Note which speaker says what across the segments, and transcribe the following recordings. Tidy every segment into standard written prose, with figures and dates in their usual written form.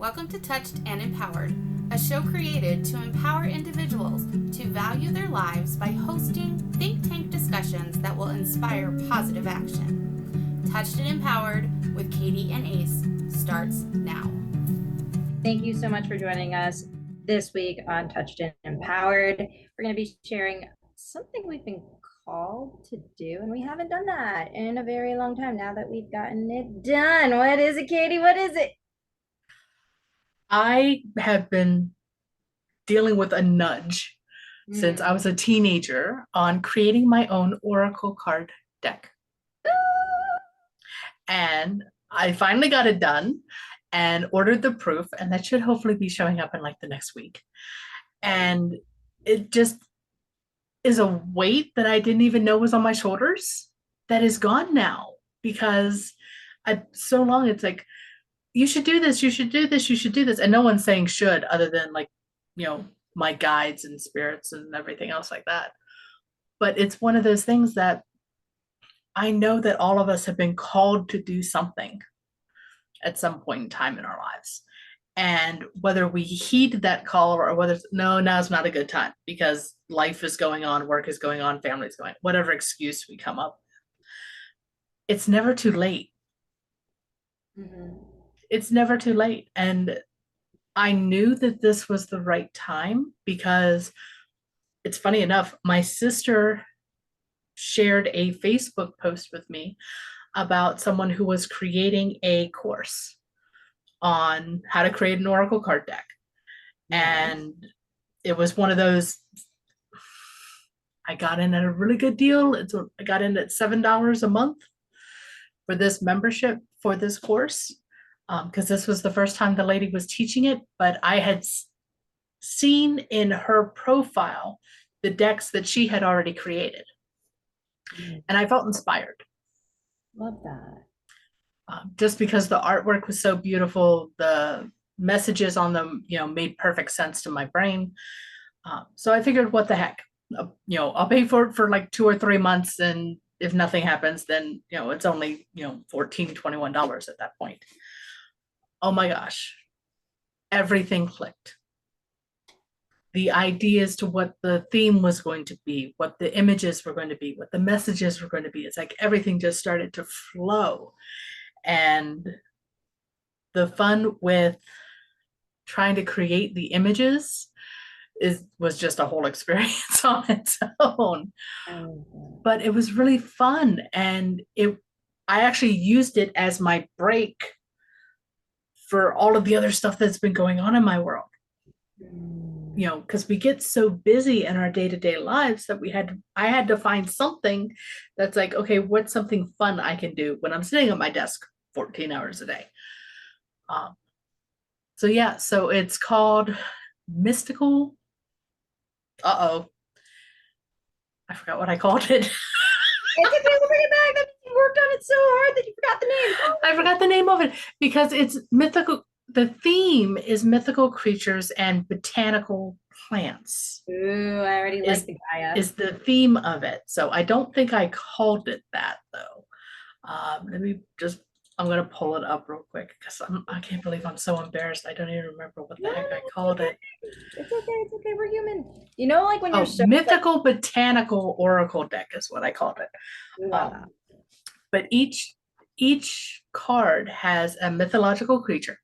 Speaker 1: Welcome to Touched and Empowered, a show created to empower individuals to value their lives by hosting think tank discussions that will inspire positive action. Touched and Empowered with Katie and Ace starts now.
Speaker 2: Thank you so much for joining us this week on Touched and Empowered. We're going to be sharing something we've been called to do, and we haven't done that in a very long time now that we've gotten it done. What is it, Katie? What is it?
Speaker 3: I have been dealing with a nudge since I was a teenager on creating my own Oracle card deck. And I finally got it done and ordered the proof, and that should hopefully be showing up in like the next week. And it just is a weight that I didn't even know was on my shoulders that is gone now because so long it's like, you should do this, you should do this, you should do this. And no one's saying should other than like, my guides and spirits and everything else like that. But it's one of those things that I know that all of us have been called to do something at some point in time in our lives. And whether we heed that call or whether now's not a good time because life is going on, work is going on, family is going, whatever excuse we come up with, it's never too late. It's never too late. And I knew that this was the right time because it's funny enough, my sister shared a Facebook post with me about someone who was creating a course on how to create an Oracle card deck. And it was one of those, I got in at a really good deal. I got in at $7 a month for this membership for this course. Because this was the first time the lady was teaching it, but I had seen in her profile the decks that she had already created. And I felt inspired.
Speaker 2: Love that.
Speaker 3: Just because the artwork was so beautiful, the messages on them, made perfect sense to my brain. So I figured, what the heck, I'll pay for it for like 2 or 3 months. And if nothing happens, then, it's only, $14, $21 at that point. Oh my gosh, everything clicked. The ideas to what the theme was going to be, what the images were going to be, what the messages were going to be. It's like everything just started to flow. And the fun with trying to create the images was just a whole experience on its own. But it was really fun. And I actually used it as my break for all of the other stuff that's been going on in my world. Because we get so busy in our day-to-day lives that I had to find something that's like, okay, what's something fun I can do when I'm sitting at my desk 14 hours a day? So it's called Mystical. I forgot what I called it.
Speaker 2: It's okay, we'll bring it back. You worked on it so hard that you forgot the name.
Speaker 3: I forgot the name of it because it's mythical. The theme is mythical creatures and botanical plants.
Speaker 2: Ooh, I already like the Gaia.
Speaker 3: Is the theme of it. So I don't think I called it that though. I'm going to pull it up real quick because I can't believe I'm so embarrassed. I don't even remember what the heck I called it.
Speaker 2: It's okay. We're human. Like when you're so
Speaker 3: mythical botanical oracle deck is what I called it. But each card has a mythological creature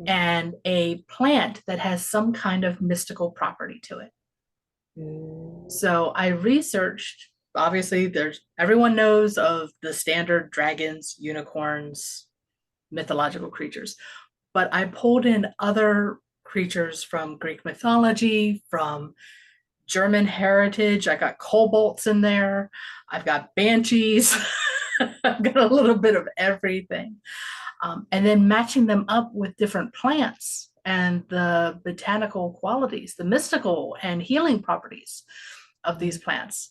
Speaker 3: and a plant that has some kind of mystical property to it. So I researched, obviously everyone knows of the standard dragons, unicorns, mythological creatures, but I pulled in other creatures from Greek mythology, from German heritage. I got kobolds in there. I've got banshees. I've got a little bit of everything. And then matching them up with different plants and the botanical qualities, the mystical and healing properties of these plants.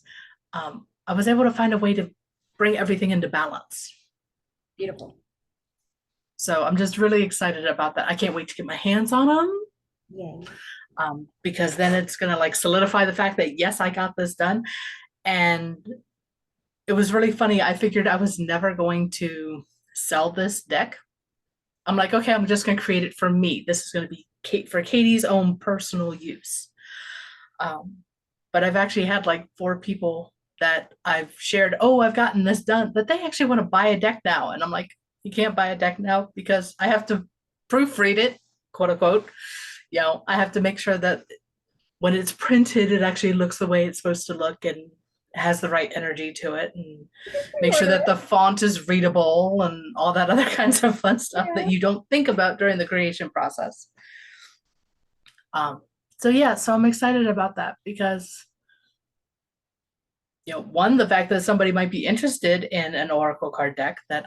Speaker 3: I was able to find a way to bring everything into balance.
Speaker 2: Beautiful.
Speaker 3: So I'm just really excited about that. I can't wait to get my hands on them.
Speaker 2: Yay.
Speaker 3: Because then it's going to like solidify the fact that, yes, I got this done. And it was really funny. I figured I was never going to sell this deck I'm like, okay, I'm just going to create it for me. This is going to be for Katie's own personal use. Um, but I've actually had like 4 people that I've shared, oh, I've gotten this done, but they actually want to buy a deck now. And I'm like, you can't buy a deck now because I have to proofread it, quote unquote. I have to make sure that when it's printed, it actually looks the way it's supposed to look and has the right energy to it, and make sure that the font is readable and all that other kinds of fun stuff that you don't think about during the creation process. So I'm excited about that because one, the fact that somebody might be interested in an oracle card deck that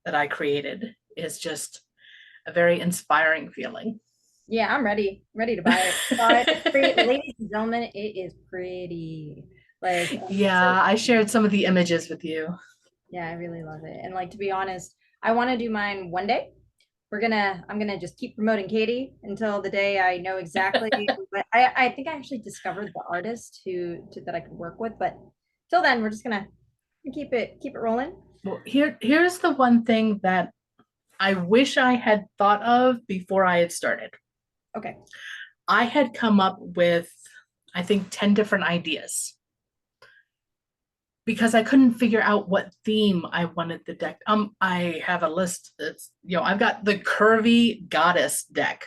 Speaker 3: I created is just a very inspiring feeling.
Speaker 2: Yeah, I'm ready to buy it. Ladies and gentlemen, it is pretty. Like,
Speaker 3: yeah, I shared some of the images with you.
Speaker 2: Yeah, I really love it. And like, to be honest, I want to do mine one day. I'm gonna just keep promoting Katie until the day I know exactly. But I think I actually discovered the artist that I could work with. But till then, we're just gonna keep it rolling.
Speaker 3: Well, here's the one thing that I wish I had thought of before I had started.
Speaker 2: Okay.
Speaker 3: I had come up with, I think, 10 different ideas because I couldn't figure out what theme I wanted the deck. I have a list. It's, I've got the curvy goddess deck.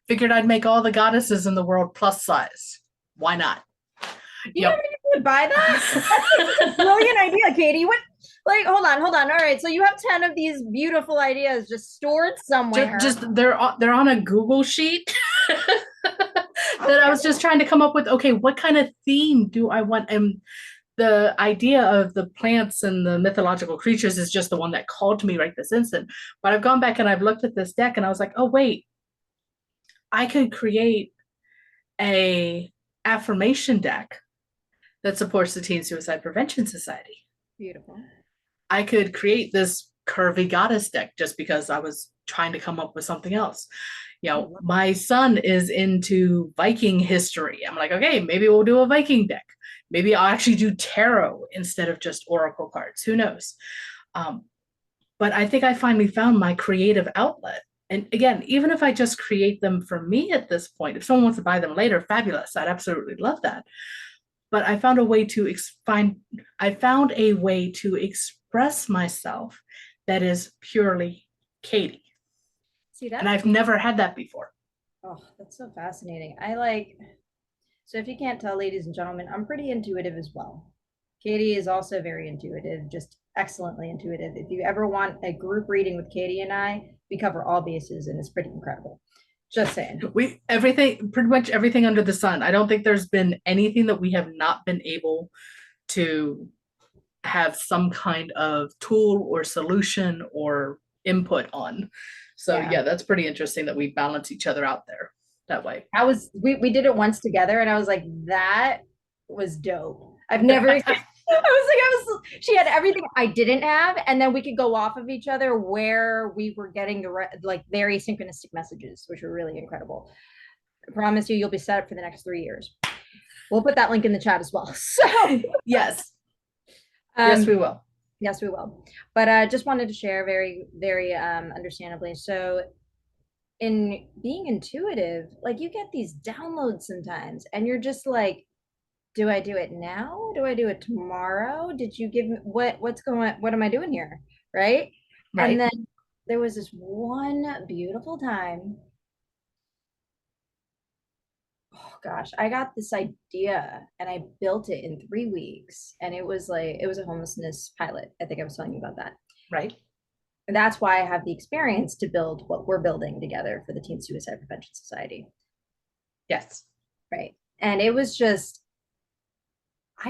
Speaker 3: Figured I'd make all the goddesses in the world plus size. Why not?
Speaker 2: You never would buy that? That's a brilliant idea, Katie. What? Like, hold on. All right, so you have 10 of these beautiful ideas just stored somewhere.
Speaker 3: Just they're on a Google sheet that I was just trying to come up with. Okay, what kind of theme do I want? And the idea of the plants and the mythological creatures is just the one that called to me right this instant. But I've gone back and I've looked at this deck and I was like, oh wait, I could create a affirmation deck that supports the Teen Suicide Prevention Society.
Speaker 2: Beautiful.
Speaker 3: I could create this curvy goddess deck just because I was trying to come up with something else. My son is into Viking history. I'm like, okay, maybe we'll do a Viking deck. Maybe I'll actually do tarot instead of just oracle cards. Who knows? But I think I finally found my creative outlet. And again, even if I just create them for me at this point, if someone wants to buy them later, fabulous. I'd absolutely love that. But I found a way to express myself that is purely Katie.
Speaker 2: See that?
Speaker 3: And I've never had that before.
Speaker 2: Oh, that's so fascinating. So if you can't tell, ladies and gentlemen, I'm pretty intuitive as well. Katie is also very intuitive, just excellently intuitive. If you ever want a group reading with Katie and I, we cover all bases and it's pretty incredible. Just saying.
Speaker 3: Pretty much everything under the sun. I don't think there's been anything that we have not been able to have some kind of tool or solution or input on. So yeah, that's pretty interesting that we balance each other out there that way.
Speaker 2: We did it once together and I was like, that was dope. I've never she had everything I didn't have, and then we could go off of each other where we were getting the very synchronistic messages, which were really incredible. I promise you'll be set up for the next 3 years. We'll put that link in the chat as well. So
Speaker 3: yes. Yes, we will.
Speaker 2: Yes, we will. But I just wanted to share very, very understandably. So in being intuitive, like, you get these downloads sometimes and you're just like, do I do it now? Do I do it tomorrow? Did you give me what am I doing here? Right. And then there was this one beautiful time. Oh gosh, I got this idea and I built it in 3 weeks. And it was a homelessness pilot. I think I was telling you about that.
Speaker 3: Right.
Speaker 2: And that's why I have the experience to build what we're building together for the Teen Suicide Prevention Society.
Speaker 3: Yes.
Speaker 2: Right. And it was just, I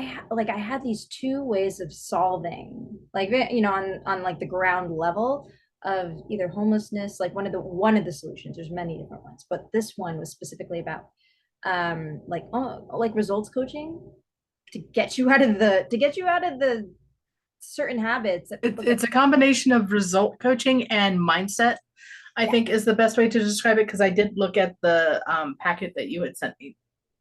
Speaker 2: had these 2 ways of solving, like, on like the ground level of either homelessness, like one of the solutions. There's many different ones, but this one was specifically about like results coaching to get you out of the certain habits.
Speaker 3: It's a combination of result coaching and mindset, I think, is the best way to describe it, because I did look at the packet that you had sent me.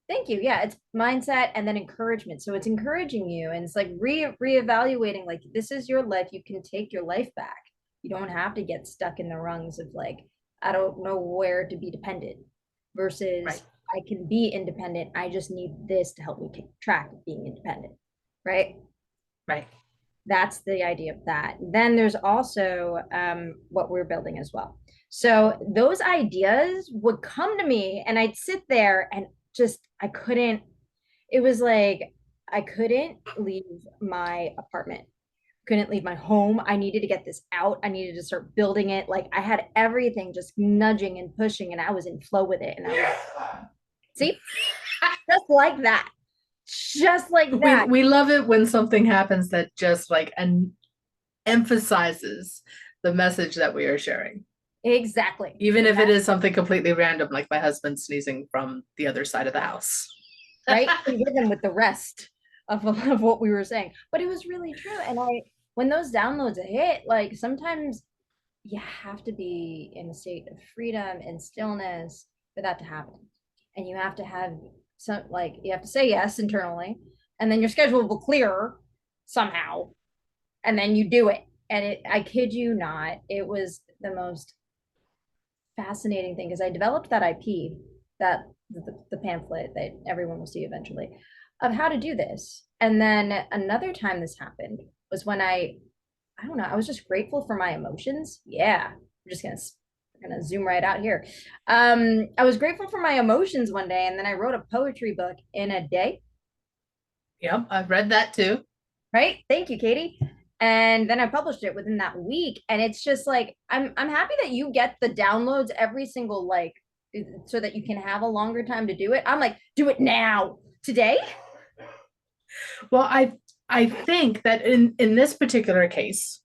Speaker 2: Thank you. Yeah, it's mindset and then encouragement. So it's encouraging you, and it's like reevaluating, like, this is your life. You can take your life back. You don't have to get stuck in the rungs of like, I don't know where to be dependent
Speaker 3: Right.
Speaker 2: versus I can be independent. I just need this to help me keep track of being independent. Right.
Speaker 3: Right.
Speaker 2: That's the idea of that. Then there's also what we're building as well. So those ideas would come to me and I'd sit there and just, I couldn't, it was like, I couldn't leave my apartment, couldn't leave my home. I needed to get this out. I needed to start building it. Like I had everything just nudging and pushing, and I was in flow with it. And I was, see, just like that. Just like
Speaker 3: We
Speaker 2: that.
Speaker 3: we love it when something happens that just like emphasizes the message that we are sharing.
Speaker 2: Exactly.
Speaker 3: Even if it is something completely random, like my husband sneezing from the other side of the house.
Speaker 2: Right? In rhythm with the rest of what we were saying. But it was really true. And when those downloads hit, like sometimes you have to be in a state of freedom and stillness for that to happen. And you have to have some, like, you have to say yes internally, and then your schedule will clear somehow, and then you do it. And I kid you not, it was the most fascinating thing because I developed that IP, that the pamphlet that everyone will see eventually, of how to do this. And then another time this happened was when I don't know, I was just grateful for my emotions. Yeah, we're just gonna zoom right out here. I was grateful for my emotions one day, and then I wrote a poetry book in a day.
Speaker 3: Yep, I've read that too.
Speaker 2: Right? Thank you, Katie. And then I published it within that week. And it's just like I'm happy that you get the downloads every single like so that you can have a longer time to do it. I'm like, do it now, today.
Speaker 3: Well, I think that in this particular case,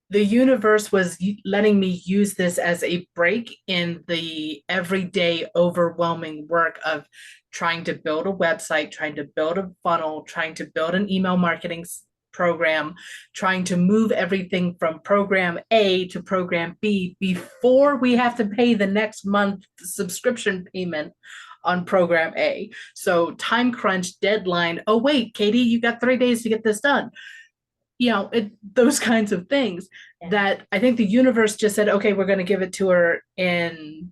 Speaker 3: the universe was letting me use this as a break in the everyday overwhelming work of trying to build a website, trying to build a funnel, trying to build an email marketing program, trying to move everything from program A to program B before we have to pay the next month subscription payment on program A. So time crunch, deadline. Oh wait, Katie, you got 3 days to get this done. Those kinds of things.
Speaker 2: Yeah.
Speaker 3: That I think the universe just said, okay, we're going to give it to her in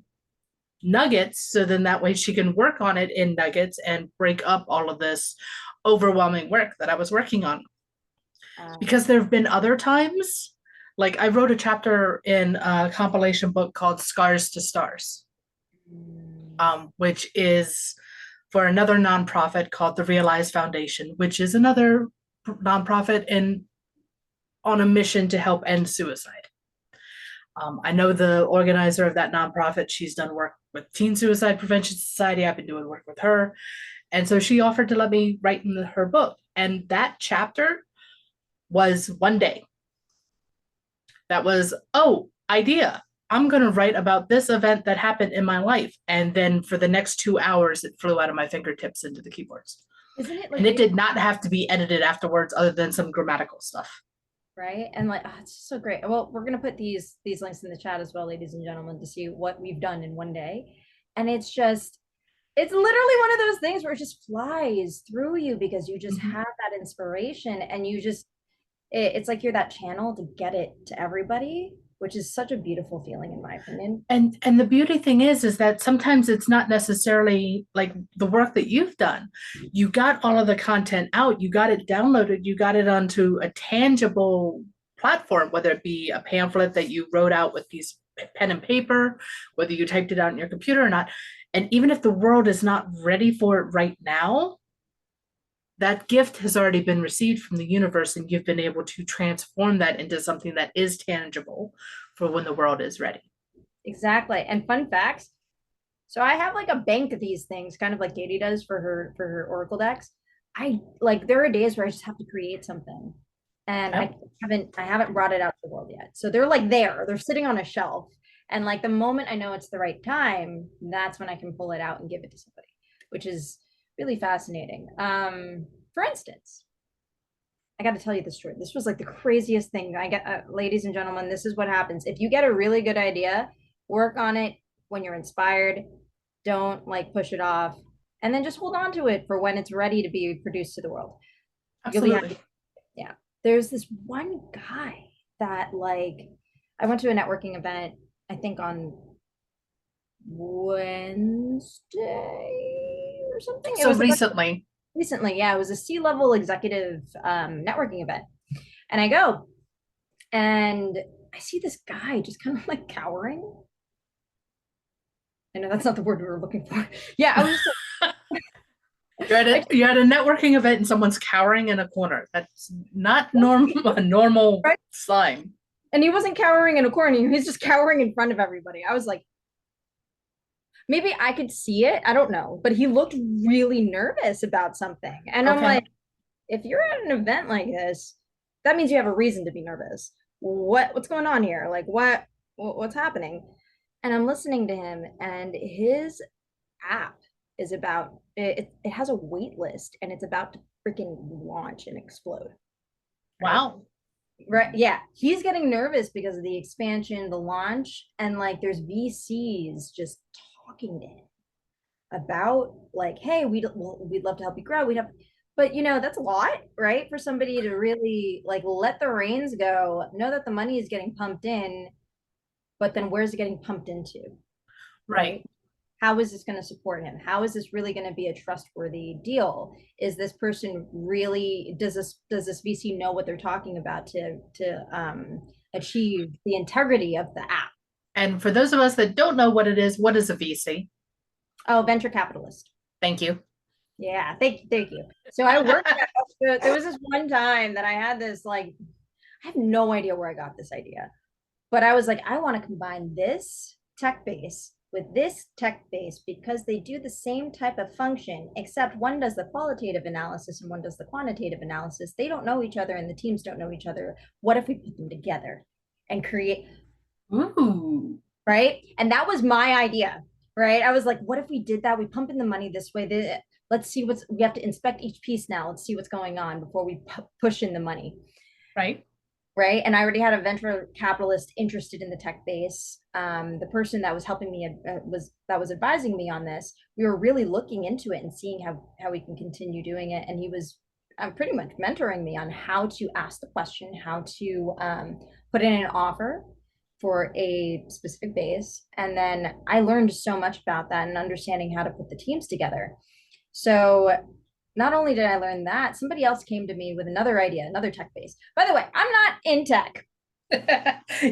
Speaker 3: nuggets. So then that way she can work on it in nuggets and break up all of this overwhelming work that I was working on. Because there have been other times, like I wrote a chapter in a compilation book called Scars to Stars, which is for another nonprofit called the Realize Foundation, which is another nonprofit on a mission to help end suicide. I know the organizer of that nonprofit. She's done work with Teen Suicide Prevention Society. I've been doing work with her. And so she offered to let me write in her book. And that chapter was one day. That was, idea. I'm going to write about this event that happened in my life. And then for the next 2 hours, it flew out of my fingertips into the keyboards.
Speaker 2: Isn't it like,
Speaker 3: and it did not have to be edited afterwards other than some grammatical stuff.
Speaker 2: Right? And like, it's so great. Well, we're gonna put these links in the chat as well, ladies and gentlemen, to see what we've done in one day. And it's literally one of those things where it just flies through you because you just have that inspiration, and you just it's like you're that channel to get it to everybody, which is such a beautiful feeling in my opinion.
Speaker 3: And the beauty thing is that sometimes it's not necessarily like the work that you've done. You got all of the content out, you got it downloaded, you got it onto a tangible platform, whether it be a pamphlet that you wrote out with these pen and paper, whether you typed it out on your computer or not. And even if the world is not ready for it right now, that gift has already been received from the universe, and you've been able to transform that into something that is tangible for when the world is ready.
Speaker 2: Exactly. And fun facts. So I have like a bank of these things, kind of like Katie does for her Oracle decks. There are days where I just have to create something, and
Speaker 3: Yep.
Speaker 2: I haven't brought it out to the world yet. So they're like they're sitting on a shelf, and like the moment I know it's the right time, that's when I can pull it out and give it to somebody, which is really fascinating. For instance, I got to tell you the story. This was like the craziest thing. Ladies and gentlemen, this is what happens if you get a really good idea. Work on it when you're inspired. Don't like push it off, and then just hold on to it for when it's ready to be produced to the world.
Speaker 3: Absolutely.
Speaker 2: You'll be happy. Yeah. there's this one guy that like I went to a networking event, I think on Wednesday or something. It
Speaker 3: So
Speaker 2: was like
Speaker 3: recently.
Speaker 2: recently, yeah, it was a C-level executive networking event. And I go and I see this guy just kind of like cowering. I know that's not the word we were looking for. Yeah, I was just
Speaker 3: You're at a networking event and someone's cowering in a corner. That's not a normal
Speaker 2: right?
Speaker 3: sign.
Speaker 2: And he wasn't cowering in a corner, he was just cowering in front of everybody. I was like, maybe I could see it. I don't know. But he looked really nervous about something. And I'm
Speaker 3: Okay.
Speaker 2: like, if you're at an event like this, that means you have a reason to be nervous. What's going on here? Like what's happening? And I'm listening to him, and his app is about it has a wait list, and it's about to freaking launch and explode. Right?
Speaker 3: Wow.
Speaker 2: Right. Yeah. He's getting nervous because of the expansion, the launch, and like there's VCs just talking to him about like, hey, we'd love to help you grow. We'd have, but that's a lot, right? For somebody to really like let the reins go, know that the money is getting pumped in, but then where's it getting pumped into,
Speaker 3: Right.
Speaker 2: right? How is this going to support him? How is this really going to be a trustworthy deal? Is this person really does this VC know what they're talking about to achieve the integrity of the app?
Speaker 3: And for those of us that don't know what it is, what is a VC?
Speaker 2: Oh, venture capitalist.
Speaker 3: Thank you.
Speaker 2: Yeah, thank you. So I worked at, there was this one time that I had this like, I have no idea where I got this idea, but I was like, I want to combine this tech base with this tech base because they do the same type of function, except one does the qualitative analysis and one does the quantitative analysis. They don't know each other and the teams don't know each other. What if we put them together and create,
Speaker 3: Ooh.
Speaker 2: right? And that was my idea, right? I was like, what if we did that? We pump in the money this way. Let's see we have to inspect each piece now. Let's see what's going on before we push in the money.
Speaker 3: Right.
Speaker 2: Right. And I already had a venture capitalist interested in the tech base. The person that was helping me was advising me on this. We were really looking into it and seeing how we can continue doing it. And he was pretty much mentoring me on how to ask the question, how to put in an offer for a specific base. And then I learned so much about that and understanding how to put the teams together. So not only did I learn that, somebody else came to me with another idea, another tech base. By the way, I'm not in tech.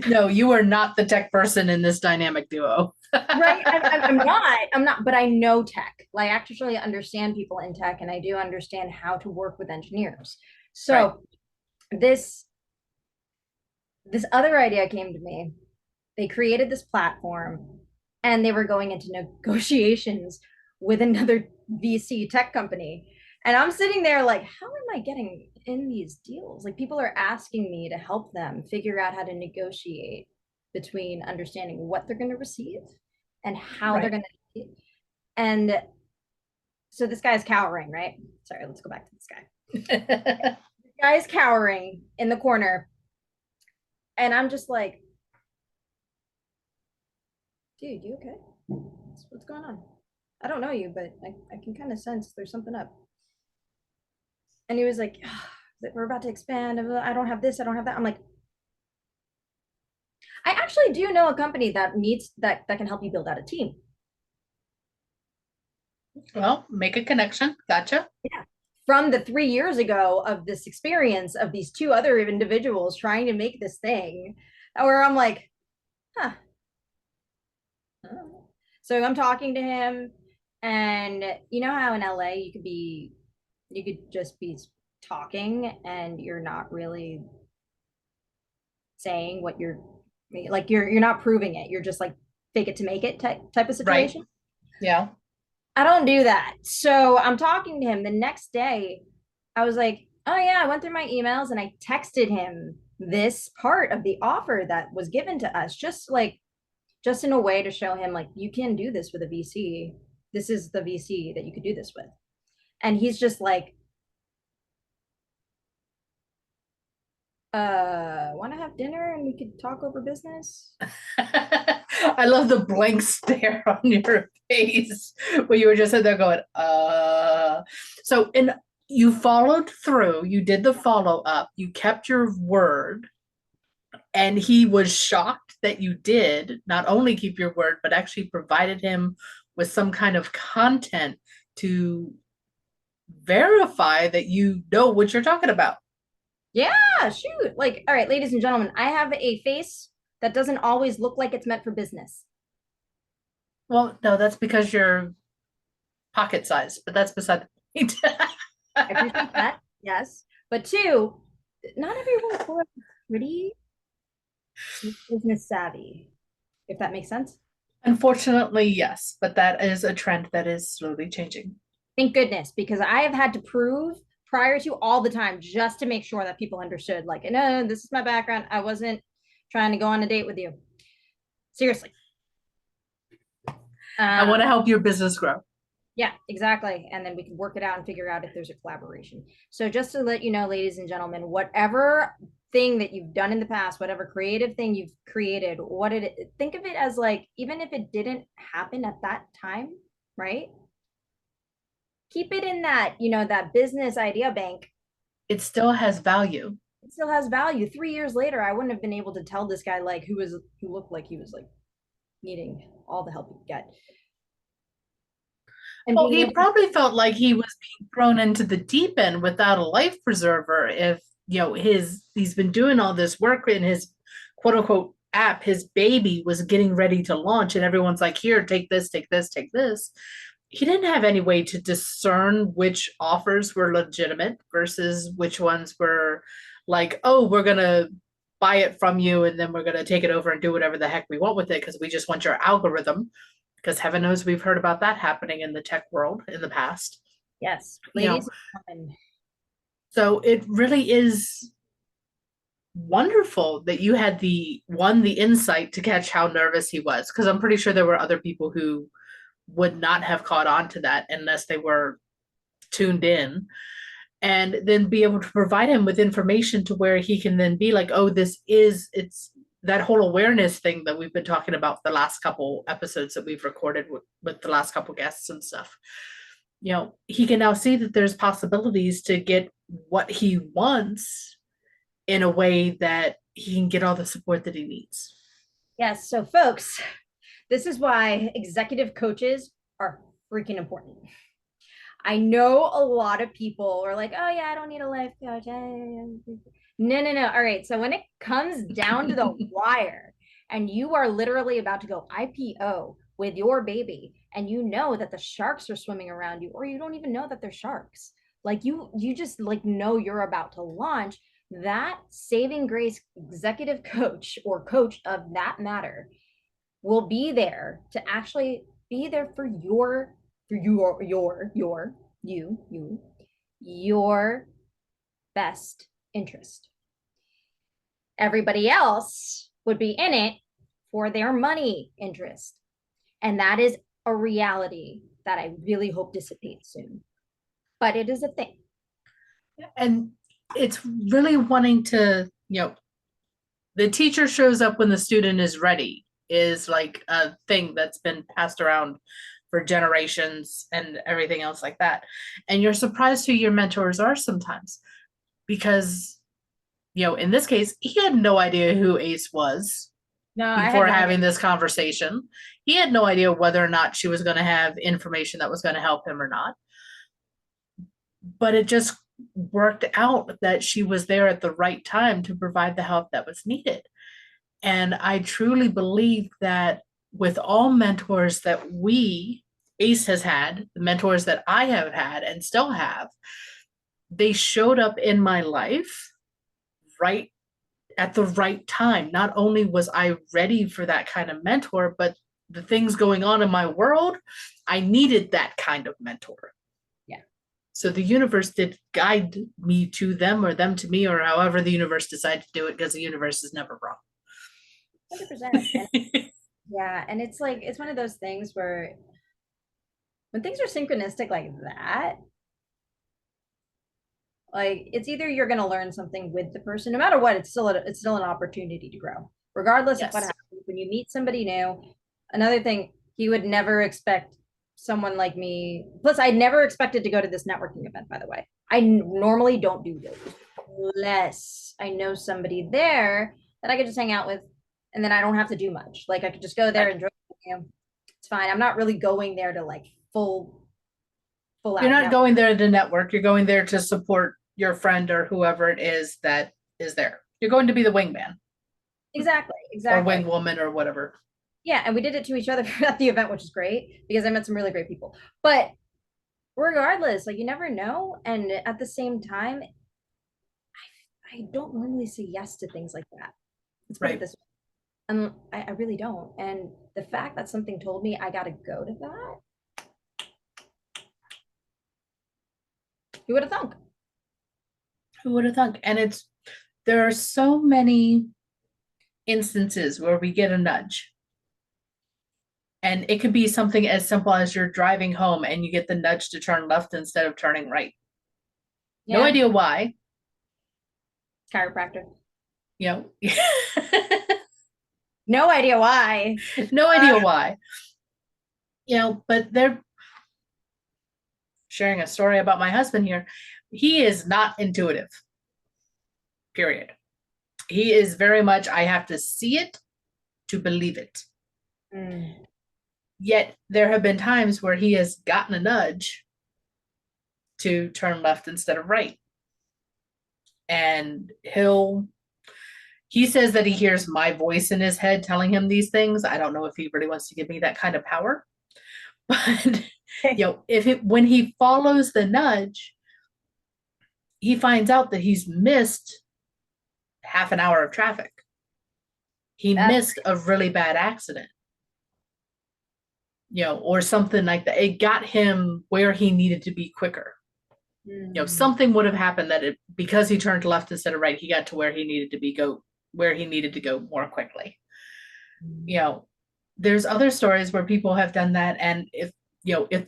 Speaker 3: No, you are not the tech person in this dynamic duo.
Speaker 2: Right? I'm not, but I know tech. Like, I actually understand people in tech, and I do understand how to work with engineers. So right. This other idea came to me. They created this platform and they were going into negotiations with another VC tech company. And I'm sitting there like, how am I getting in these deals? Like, people are asking me to help them figure out how to negotiate between understanding what they're going to receive and how they're going to. And so this guy's cowering, right? Sorry, let's go back to this guy. This guy's cowering in the corner. And I'm just like, dude, you okay? What's going on? I don't know you, but I can kind of sense there's something up. And he was like, oh, we're about to expand. I don't have this. I don't have that. I'm like, I actually do know a company that can help you build out a team.
Speaker 3: Well, make a connection. Gotcha.
Speaker 2: Yeah. From the 3 years ago of this experience of these two other individuals trying to make this thing, where I'm like, huh. So I'm talking to him, and you know how in LA you could just be talking and you're not really saying what you're like, you're not proving it. You're just like fake it to make it type of situation.
Speaker 3: Right. Yeah.
Speaker 2: I don't do that. So I'm talking to him the next day. I was like, oh yeah, I went through my emails and I texted him this part of the offer that was given to us, just in a way to show him like, you can do this with a VC. This is the VC that you could do this with. And he's just like, want to have dinner and we could talk over business?
Speaker 3: I love the blank stare on your face when you were just sitting there going, So You followed through, you did the follow up, you kept your word, and he was shocked that you did not only keep your word, but actually provided him with some kind of content to verify that you know what you're talking about.
Speaker 2: Yeah, shoot. Like, all right, ladies and gentlemen, I have a face that doesn't always look like it's meant for business.
Speaker 3: Well, no, that's because you're pocket size, but that's beside the point.
Speaker 2: I appreciate that. Yes. But two, not everyone's born pretty business savvy, if that makes sense.
Speaker 3: Unfortunately, yes, but that is a trend that is slowly changing.
Speaker 2: Thank goodness, because I have had to prove prior to all the time just to make sure that people understood, like, no, this is my background. I wasn't trying to go on a date with you. Seriously.
Speaker 3: I want to help your business grow.
Speaker 2: Yeah, exactly. And then we can work it out and figure out if there's a collaboration. So just to let you know, ladies and gentlemen, whatever thing that you've done in the past, whatever creative thing you've created, think of it as like, even if it didn't happen at that time, right? Keep it in that, that business idea bank.
Speaker 3: It still has value.
Speaker 2: It still has value. 3 years later, I wouldn't have been able to tell this guy like who looked like he was like needing all the help he could get. And
Speaker 3: well, he probably felt like he was being thrown into the deep end without a life preserver. If he's been doing all this work in his quote unquote app, his baby was getting ready to launch, and everyone's like, "Here, take this, take this, take this." He didn't have any way to discern which offers were legitimate versus which ones were like, "Oh, we're gonna buy it from you, and then we're gonna take it over and do whatever the heck we want with it because we just want your algorithm." Because heaven knows we've heard about that happening in the tech world in the past.
Speaker 2: Yes, ladies.
Speaker 3: So it really is wonderful that you had the insight to catch how nervous he was. Because I'm pretty sure there were other people who would not have caught on to that unless they were tuned in. And then be able to provide him with information to where he can then be like, oh, it's that whole awareness thing that we've been talking about the last couple episodes that we've recorded with the last couple guests and stuff. He can now see that there's possibilities to get what he wants in a way that he can get all the support that he needs.
Speaker 2: Yes. So folks, this is why executive coaches are freaking important. I know a lot of people are like, oh yeah, I don't need a life coach. No. All right. So when it comes down to the wire and you are literally about to go IPO with your baby and you know that the sharks are swimming around you, or you don't even know that they're sharks, like you just like know you're about to launch, that saving grace executive coach or coach of that matter will be there to actually be there for your best interest. Everybody else would be in it for their money interest. And that is a reality that I really hope dissipates soon. But it is a thing.
Speaker 3: And it's really wanting to, the teacher shows up when the student is ready is like a thing that's been passed around for generations and everything else like that. And you're surprised who your mentors are sometimes because, in this case, he had no idea who Ace was before having this conversation. He had no idea whether or not she was going to have information that was going to help him or not. But it just worked out that she was there at the right time to provide the help that was needed. And I truly believe that with all mentors that Ace has had, the mentors that I have had and still have, they showed up in my life right at the right time. Not only was I ready for that kind of mentor, but the things going on in my world, I needed that kind of mentor.
Speaker 2: Yeah.
Speaker 3: So the universe did guide me to them or them to me, or however the universe decided to do it, because the universe is never wrong.
Speaker 2: 100%. Yeah. And it's like, it's one of those things where when things are synchronistic like that, like it's either you're going to learn something with the person, no matter what, it's still an opportunity to grow, regardless of what happens. When you meet somebody new, another thing, he would never expect someone like me. Plus, I never expected to go to this networking event, by the way. normally don't do those unless I know somebody there that I could just hang out with, and then I don't have to do much. Like I could just go there and enjoy. It's fine. I'm not really going there to like full
Speaker 3: You're
Speaker 2: out
Speaker 3: not
Speaker 2: network.
Speaker 3: going there to network. You're going there to support your friend or whoever it is that is there. You're going to be the wingman
Speaker 2: Exactly,
Speaker 3: or
Speaker 2: exactly.
Speaker 3: wing woman or whatever.
Speaker 2: Yeah, and we did it to each other at the event, which is great because I met some really great people. But regardless, like you never know. And at the same time, I don't normally say yes to things like that. Let's put it
Speaker 3: Right.
Speaker 2: this way. And I really don't. And the fact that something told me I got to go to that, who would have thunk?
Speaker 3: Who would have thunk? And there are so many instances where we get a nudge. And it could be something as simple as you're driving home and you get the nudge to turn left instead of turning right.
Speaker 2: Yeah.
Speaker 3: No idea why.
Speaker 2: Chiropractor.
Speaker 3: You know,
Speaker 2: No idea why.
Speaker 3: no idea why. You know, but they're sharing a story about my husband here. He is not intuitive. Period. He is very much, I have to see it to believe it.
Speaker 2: Mm.
Speaker 3: Yet there have been times where he has gotten a nudge to turn left instead of right. And he says that he hears my voice in his head telling him these things. I don't know if he really wants to give me that kind of power. But when he follows the nudge, he finds out that he's missed half an hour of traffic. He missed a really bad accident. Or something like that. It got him where he needed to be quicker. Something would have happened that because he turned left instead of right, he got to where he needed to go more quickly. There's other stories where people have done that, and if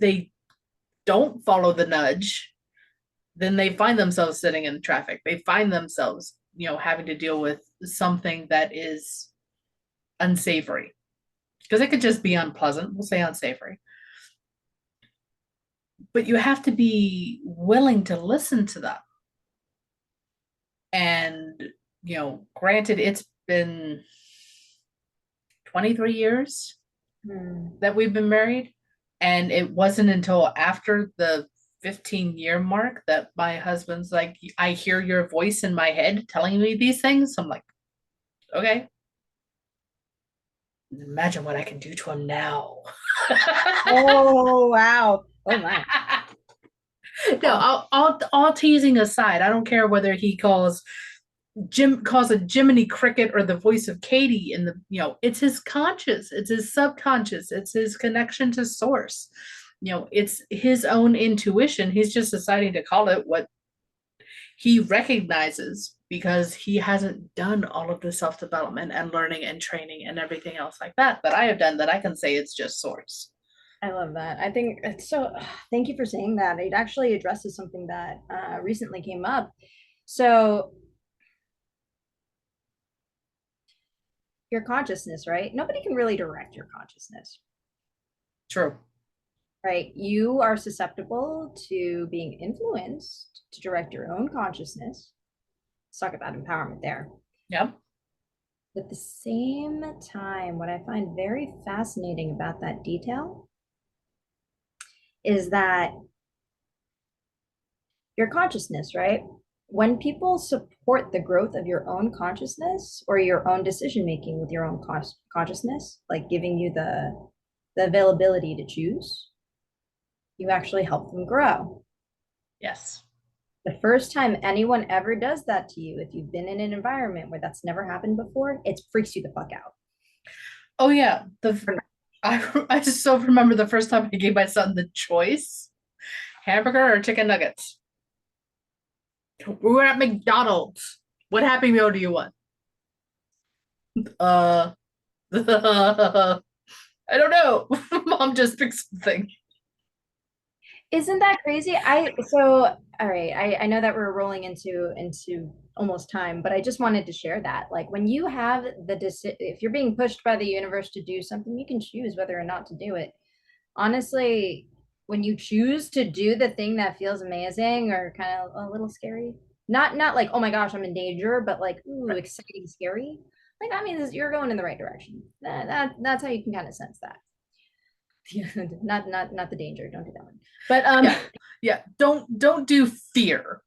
Speaker 3: they don't follow the nudge, then they find themselves sitting in traffic. They find themselves, having to deal with something that is unsavory. Because it could just be unpleasant. We'll say unsavory. But you have to be willing to listen to them. And, granted, it's been 23 years that we've been married. And it wasn't until after the 15-year mark that my husband's like, I hear your voice in my head telling me these things. I'm like, okay. Imagine what I can do to him now.
Speaker 2: Oh, wow. Oh, my.
Speaker 3: No, all teasing aside, I don't care whether he calls a Jiminy Cricket or the voice of Katie in it's his conscious, it's his subconscious, it's his connection to source. It's his own intuition. He's just deciding to call it what he recognizes because he hasn't done all of the self-development and learning and training and everything else like that I have done, that I can say it's just source.
Speaker 2: I love that. I think it's so, thank you for saying that. It actually addresses something that recently came up. So your consciousness, right? Nobody can really direct your consciousness.
Speaker 3: True.
Speaker 2: Right? You are susceptible to being influenced to direct your own consciousness. Let's talk about empowerment there.
Speaker 3: Yep.
Speaker 2: At the same time, what I find very fascinating about that detail is that your consciousness, right? When people support the growth of your own consciousness or your own decision making with your own consciousness, like giving you the availability to choose, you actually help them grow.
Speaker 3: Yes.
Speaker 2: The first time anyone ever does that to you, if you've been in an environment where that's never happened before, it freaks you the fuck out.
Speaker 3: Oh yeah, I just so remember the first time I gave my son the choice: hamburger or chicken nuggets. We were at McDonald's. What Happy Meal do you want? I don't know. Mom just picked something.
Speaker 2: Isn't that crazy? All right, I know that we're rolling into almost time, but I just wanted to share that. Like when you have if you're being pushed by the universe to do something, you can choose whether or not to do it. Honestly, when you choose to do the thing that feels amazing or kind of a little scary, not like, oh my gosh, I'm in danger, but like, ooh, exciting, scary. Like that means you're going in the right direction. That's how you can kind of sense that. Not the danger. Don't do that one. But
Speaker 3: yeah. Don't do fear,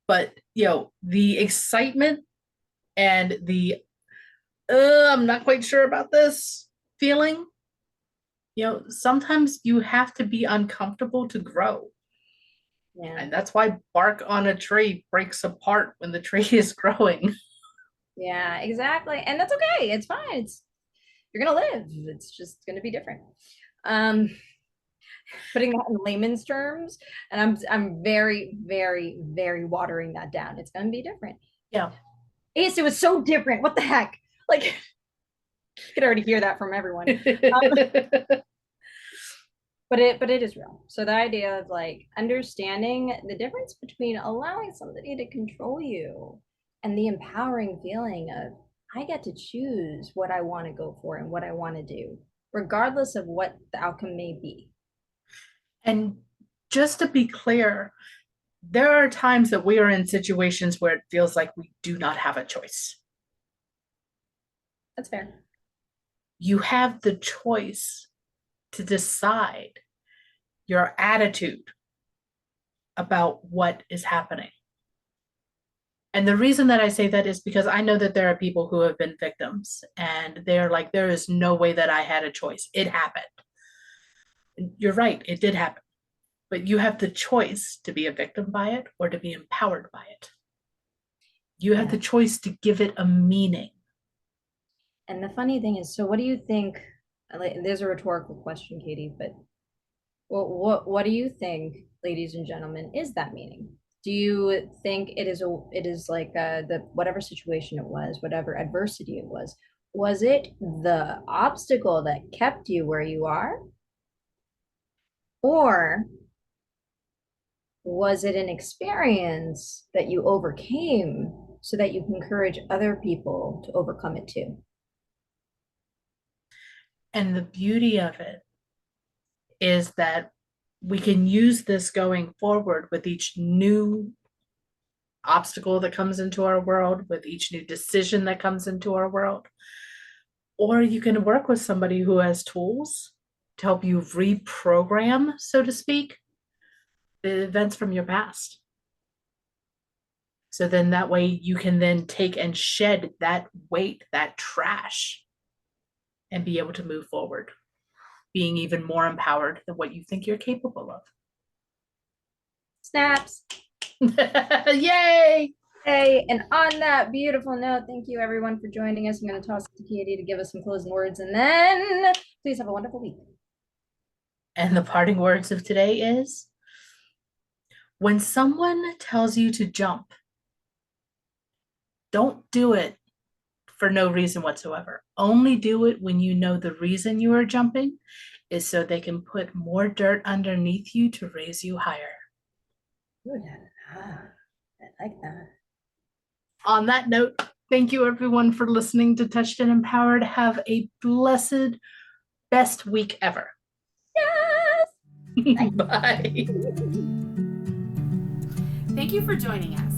Speaker 3: but the excitement and the I'm not quite sure about this feeling. Sometimes you have to be uncomfortable to grow.
Speaker 2: yeah,
Speaker 3: And that's why bark on a tree breaks apart when the tree is growing.
Speaker 2: yeah, exactly. And that's okay. It's fine. You're gonna live. It's just gonna be different. Um, putting that in layman's terms, and I'm very, very, very watering that down. It's gonna be different.
Speaker 3: Yeah.
Speaker 2: Ace, it was so different. What the heck? Like, you could already hear that from everyone. But it is real. So the idea of like understanding the difference between allowing somebody to control you and the empowering feeling of I get to choose what I want to go for and what I want to do, regardless of what the outcome may be.
Speaker 3: And just to be clear, there are times that we are in situations where it feels like we do not have a choice.
Speaker 2: That's fair.
Speaker 3: You have the choice to decide your attitude about what is happening. And the reason that I say that is because I know that there are people who have been victims and they're like, there is no way that I had a choice. It happened. You're right, it did happen. But you have the choice to be a victim by it or to be empowered by it. You have the choice to give it a meaning.
Speaker 2: And the funny thing is, so what do you think? There's a rhetorical question, Katie, but what do you think, ladies and gentlemen, is that meaning? Do you think it is like the whatever situation it was, whatever adversity it was it the obstacle that kept you where you are? Or was it an experience that you overcame so that you can encourage other people to overcome it too?
Speaker 3: And the beauty of it is that we can use this going forward with each new obstacle that comes into our world, with each new decision that comes into our world. Or you can work with somebody who has tools to help you reprogram, so to speak, the events from your past. So then that way you can then take and shed that weight, that trash, and be able to move forward, being even more empowered than what you think you're capable of.
Speaker 2: Snaps.
Speaker 3: Yay!
Speaker 2: Hey, and on that beautiful note, thank you everyone for joining us. I'm going to toss it to Katie to give us some closing words, and then please have a wonderful week.
Speaker 3: And the parting words of today is, when someone tells you to jump, don't do it for no reason whatsoever. Only do it when you know the reason you are jumping is so they can put more dirt underneath you to raise you higher.
Speaker 2: Ooh, I like that.
Speaker 3: On that note, thank you everyone for listening to Touched and Empowered. Have a blessed, best week ever.
Speaker 2: Yes!
Speaker 3: Bye.
Speaker 1: Thank you for joining us.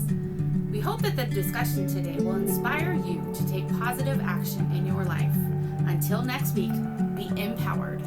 Speaker 1: We hope that the discussion today will inspire you to take positive action in your life. Until next week, be empowered.